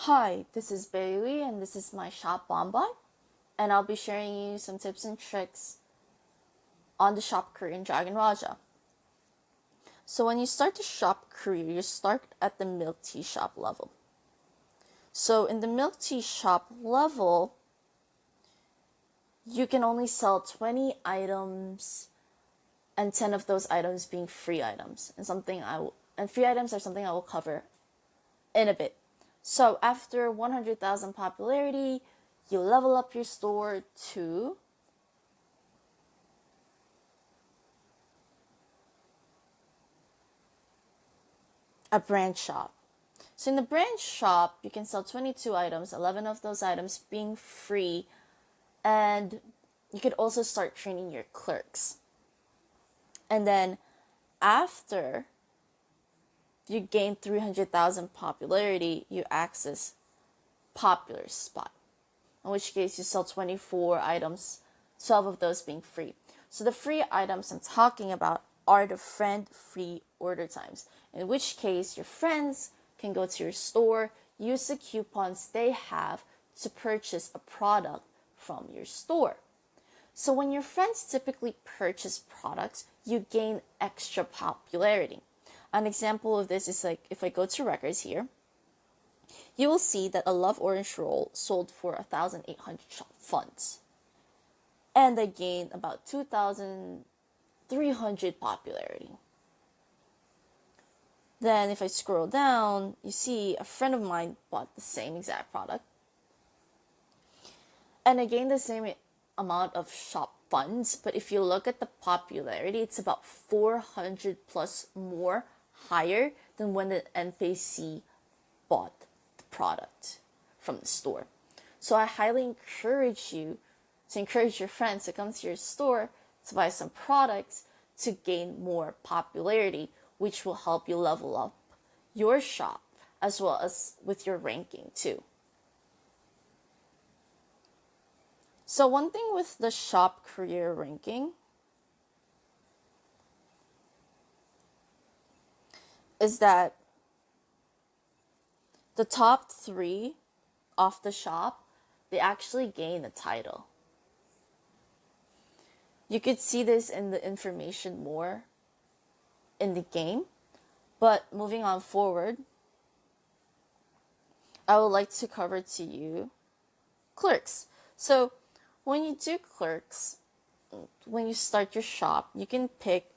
Hi, this is Bailey and this is my shop Bonbon, and I'll be sharing you some tips and tricks on the shop career in Dragon Raja. So when you start the shop career, you start at the milk tea shop level. So in the milk tea shop level, you can only sell 20 items and 10 of those items being free items. And free items are something I will cover in a bit. So after 100,000 popularity, you level up your store to a brand shop. So in the brand shop, you can sell 22 items, 11 of those items being free, and you could also start training your clerks. And then after you gain 300,000 popularity, you access popular spot, in which case you sell 24 items, 12 of those being free. So the free items I'm talking about are the friend free order times, in which case your friends can go to your store, use the coupons they have to purchase a product from your store. So when your friends typically purchase products, you gain extra popularity. An example of this is like if I go to records here, you will see that a Love Orange roll sold for 1,800 funds. And I gained about 2,300 popularity. Then if I scroll down, you see a friend of mine bought the same exact product. And I gained the same amount of shop funds, but if you look at the popularity, it's about 400 plus more higher than when the NPC bought the product from the store. So I highly encourage you to encourage your friends to come to your store to buy some products to gain more popularity, which will help you level up your shop as well as with your ranking too. So one thing with the shop career ranking is that the top 3 of the shop, they actually gain a title. You could see this in the information more in the game, but moving on forward, I would like to cover to you clerks. So when you do clerks, when you start your shop, you can pick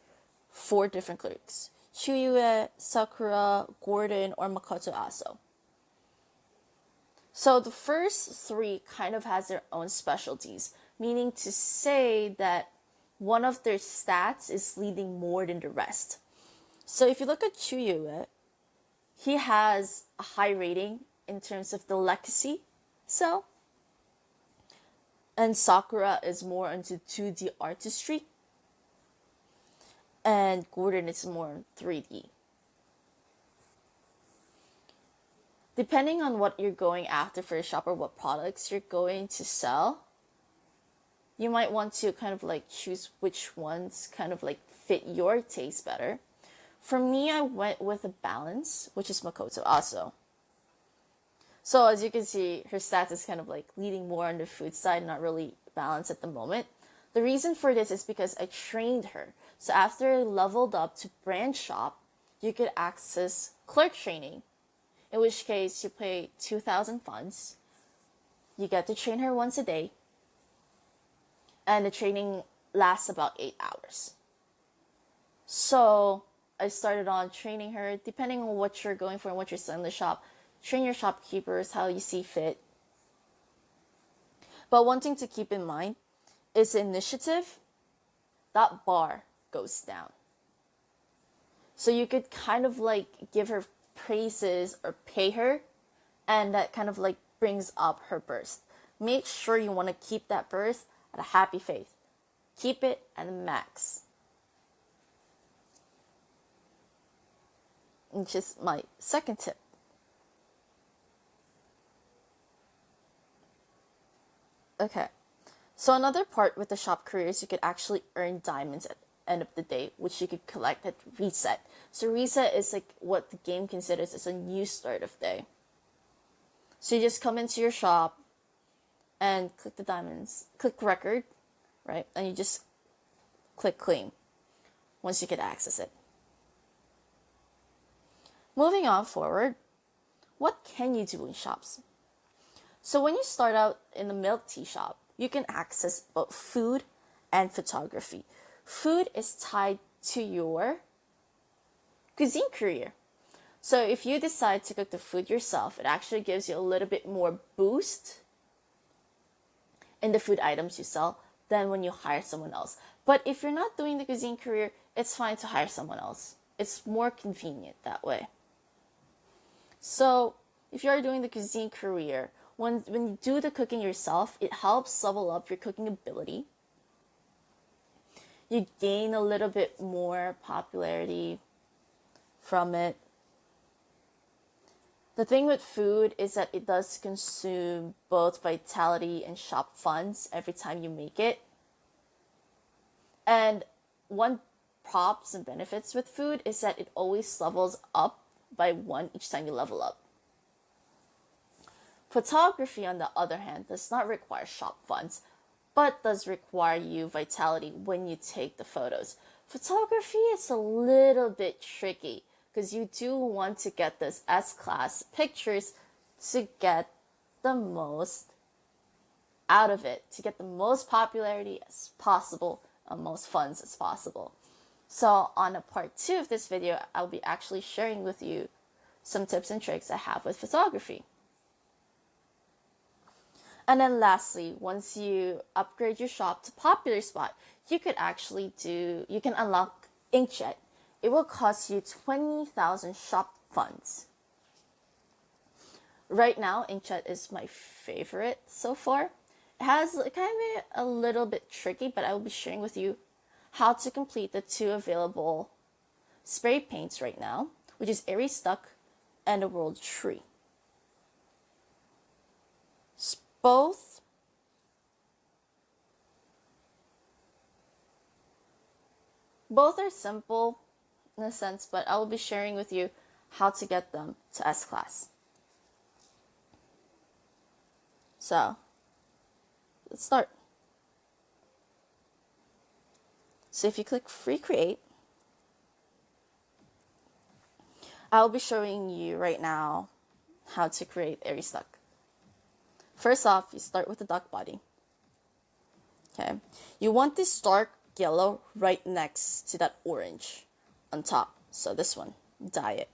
4 different clerks: Chuyue, Sakura, Gordon, or Makoto Aso. So the first 3 kind of has their own specialties, meaning to say that one of their stats is leading more than the rest. So if you look at Chuyue, he has a high rating in terms of the legacy cell, and Sakura is more into 2D artistry, and Gordon is more 3D. Depending on what you're going after for a shop or what products you're going to sell, you might want to kind of like choose which ones kind of like fit your taste better. For me, I went with a balance, which is Makoto Aso. So as you can see, her stats is kind of like leading more on the food side, not really balanced at the moment. The reason for this is because I trained her. So after I leveled up to brand shop, you could access clerk training, in which case you pay 2,000 funds. You get to train her once a day, and the training lasts about 8 hours. So I started on training her, depending on what you're going for and what you're selling in the shop. Train your shopkeepers how you see fit. But one thing to keep in mind is initiative, that bar goes down. So you could kind of like give her praises or pay her, and that kind of like brings up her burst. Make sure you want to keep that burst at a happy face. Keep it at the max. Which is my second tip. Okay. So another part with the shop career is you could actually earn diamonds at the end of the day, which you could collect at reset. So reset is like what the game considers as a new start of day. So you just come into your shop and click the diamonds, click record, right? And you just click claim once you can access it. Moving on forward, what can you do in shops? So when you start out in the milk tea shop, you can access both food and photography. Food is tied to your cuisine career. So if you decide to cook the food yourself, it actually gives you a little bit more boost in the food items you sell than when you hire someone else. But if you're not doing the cuisine career, it's fine to hire someone else. It's more convenient that way. So if you're doing the cuisine career, when you do the cooking yourself, it helps level up your cooking ability. You gain a little bit more popularity from it. The thing with food is that it does consume both vitality and shop funds every time you make it. And one props and benefits with food is that it always levels up by 1 each time you level up. Photography, on the other hand, does not require shop funds, but does require you vitality when you take the photos. Photography is a little bit tricky because you do want to get this S-class pictures to get the most out of it, to get the most popularity as possible and most funds as possible. So on a part 2 of this video, I'll be actually sharing with you some tips and tricks I have with photography. And then lastly, once you upgrade your shop to popular spot, you can unlock inkjet. It will cost you 20,000 shop funds. Right now, inkjet is my favorite so far. It has kind of a little bit tricky, but I will be sharing with you how to complete the 2 available spray paints right now, which is Airy Stuck and a World Tree. Both are simple in a sense, but I will be sharing with you how to get them to S-class. So, let's start. So if you click Recreate, I'll be showing you right now how to create Airy Stuck. First off, you start with the duck body. Okay. You want this dark yellow right next to that orange on top. So this one, dye it.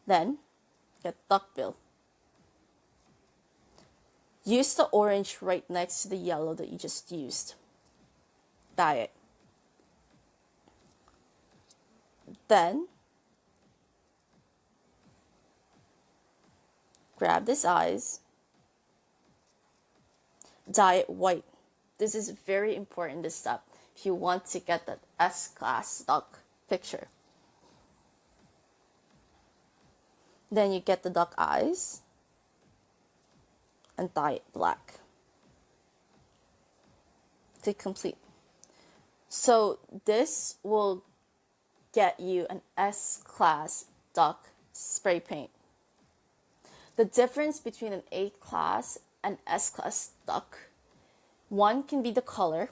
Then, get duck bill. Use the orange right next to the yellow that you just used. Dye it. Then, grab this eyes. Dye it white. This is very important, this step, if you want to get that S-class duck picture. Then you get the duck eyes and dye it black to complete. So this will get you an S-class duck spray paint. The difference between an A-class and S-class duck, 1 can be the color,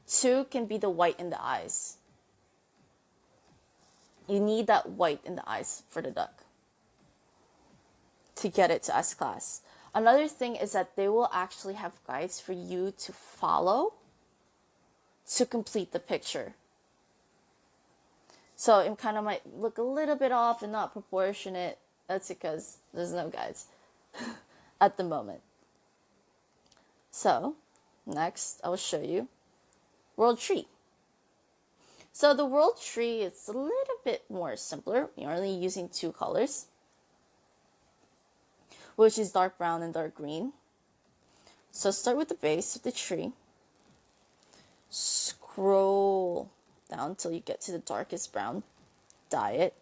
2 can be the white in the eyes. You need that white in the eyes for the duck to get it to S-class. Another thing is that they will actually have guides for you to follow to complete the picture. So it kind of might look a little bit off and not proportionate. That's because there's no guides at the moment. So next I will show you World Tree. So the World Tree is a little bit more simpler. You're only using 2 colors, which is dark brown and dark green. So start with the base of the tree. Scroll down till you get to the darkest brown. Dye it.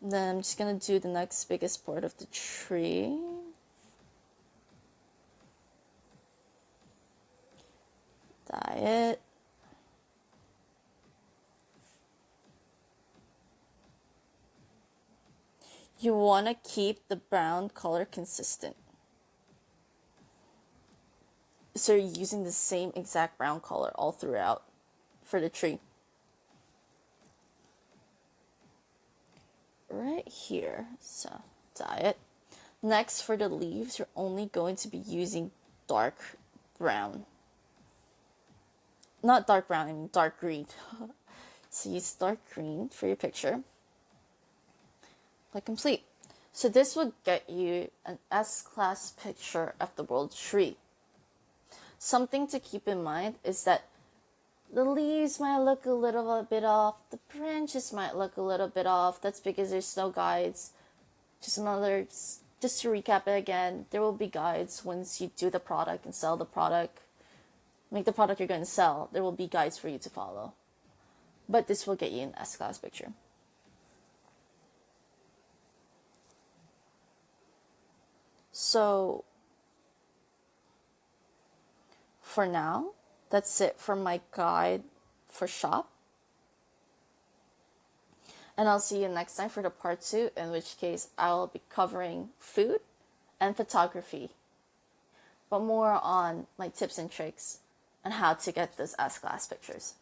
Then I'm just going to do the next biggest part of the tree. Dye it. You want to keep the brown color consistent. So you're using the same exact brown color all throughout for the tree. Right here, so dye it. Next, for the leaves, you're only going to be using dark brown. Not dark brown, I mean dark green. So use dark green for your picture. Click complete. So this will get you an S-class picture of the world tree. Something to keep in mind is that the leaves might look a little bit off, the branches might look a little bit off. That's because there's no guides. Just to recap it again, there will be guides once you do the product and sell the product. Make the product you're going to sell, there will be guides for you to follow. But this will get you an S-class picture. So for now, that's it for my guide for shop. And I'll see you next time for the part 2, in which case I will be covering food and photography, but more on my tips and tricks on how to get those S-class pictures.